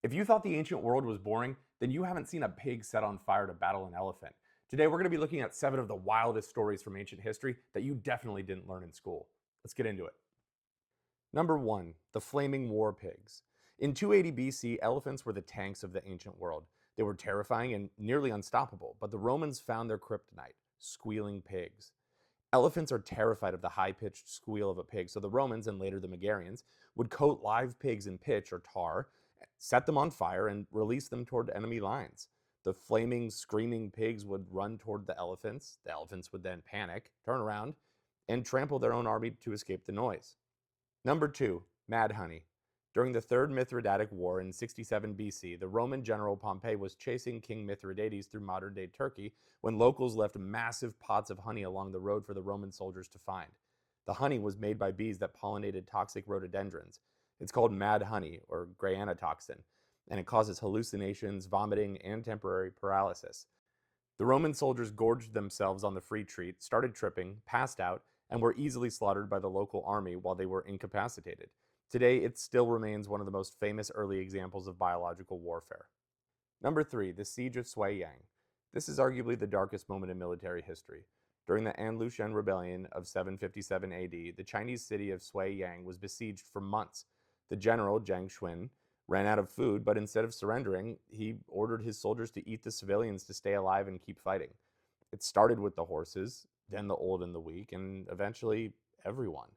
If you thought the ancient world was boring, then you haven't seen a pig set on fire to battle an elephant. Today, we're going to be looking at 7 of the wildest stories from ancient history that you definitely didn't learn in school. Let's get into it. Number 1, the flaming war pigs. In 280 BC, elephants were the tanks of the ancient world. They were terrifying and nearly unstoppable, but the Romans found their kryptonite, squealing pigs. Elephants are terrified of the high-pitched squeal of a pig, so the Romans, and later the Megarians, would coat live pigs in pitch or tar, set them on fire, and release them toward enemy lines. The flaming, screaming pigs would run toward the elephants. The elephants would then panic, turn around, and trample their own army to escape the noise. Number 2, mad honey. During the Third Mithridatic War in 67 BC, the Roman general Pompey was chasing King Mithridates through modern-day Turkey when locals left massive pots of honey along the road for the Roman soldiers to find. The honey was made by bees that pollinated toxic rhododendrons. It's called mad honey, or granotoxin, and it causes hallucinations, vomiting, and temporary paralysis. The Roman soldiers gorged themselves on the free treat, started tripping, passed out, and were easily slaughtered by the local army while they were incapacitated. Today, it still remains one of the most famous early examples of biological warfare. Number 3, the Siege of Suiyang. This is arguably the darkest moment in military history. During the An Lushan Rebellion of 757 AD, the Chinese city of Suiyang was besieged for months. The general, Jiang Xuan, ran out of food, but instead of surrendering, he ordered his soldiers to eat the civilians to stay alive and keep fighting. It started with the horses, then the old and the weak, and eventually everyone.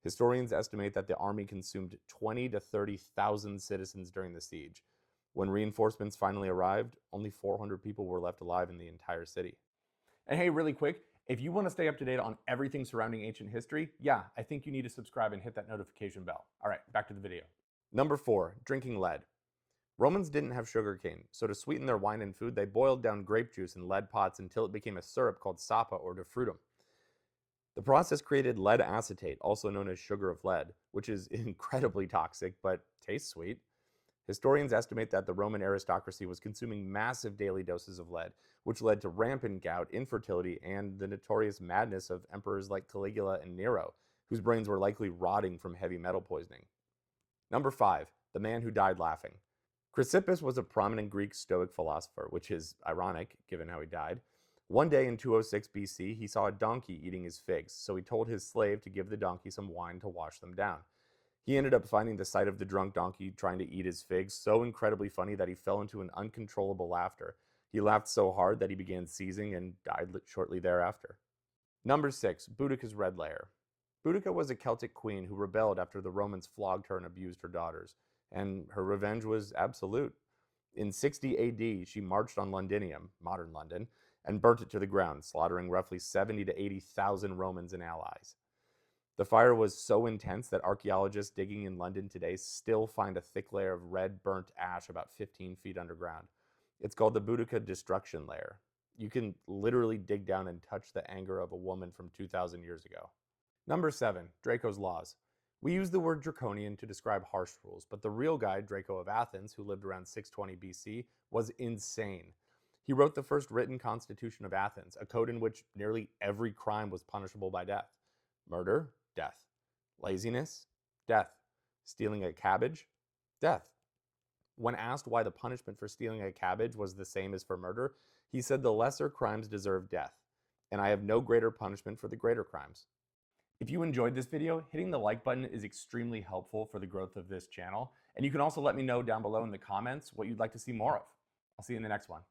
Historians estimate that the army consumed 20 to 30,000 citizens during the siege. When reinforcements finally arrived, only 400 people were left alive in the entire city. And hey, really quick, if you want to stay up to date on everything surrounding ancient history, yeah, I think you need to subscribe and hit that notification bell. All right, back to the video. Number 4, drinking lead. Romans didn't have sugarcane, so to sweeten their wine and food, they boiled down grape juice in lead pots until it became a syrup called sapa or defrutum. The process created lead acetate, also known as sugar of lead, which is incredibly toxic but tastes sweet. Historians estimate that the Roman aristocracy was consuming massive daily doses of lead, which led to rampant gout, infertility, and the notorious madness of emperors like Caligula and Nero, whose brains were likely rotting from heavy metal poisoning. Number 5, the man who died laughing. Chrysippus was a prominent Greek Stoic philosopher, which is ironic given how he died. One day in 206 BC, he saw a donkey eating his figs, so he told his slave to give the donkey some wine to wash them down. He ended up finding the sight of the drunk donkey trying to eat his figs so incredibly funny that he fell into an uncontrollable laughter. He laughed so hard that he began seizing and died shortly thereafter. Number 6, Boudica's Red Layer. Boudica was a Celtic queen who rebelled after the Romans flogged her and abused her daughters, and her revenge was absolute. In 60 AD, she marched on Londinium, modern London, and burnt it to the ground, slaughtering roughly 70 to 80,000 Romans and allies. The fire was so intense that archaeologists digging in London today still find a thick layer of red burnt ash about 15 feet underground. It's called the Boudica Destruction Layer. You can literally dig down and touch the anger of a woman from 2,000 years ago. Number 7, Draco's Laws. We use the word draconian to describe harsh rules, but the real guy, Draco of Athens, who lived around 620 BC, was insane. He wrote the first written constitution of Athens, a code in which nearly every crime was punishable by death. Murder, death. Laziness, death. Stealing a cabbage, death. When asked why the punishment for stealing a cabbage was the same as for murder, he said the lesser crimes deserve death, and I have no greater punishment for the greater crimes. If you enjoyed this video, hitting the like button is extremely helpful for the growth of this channel, and you can also let me know down below in the comments what you'd like to see more of. I'll see you in the next one.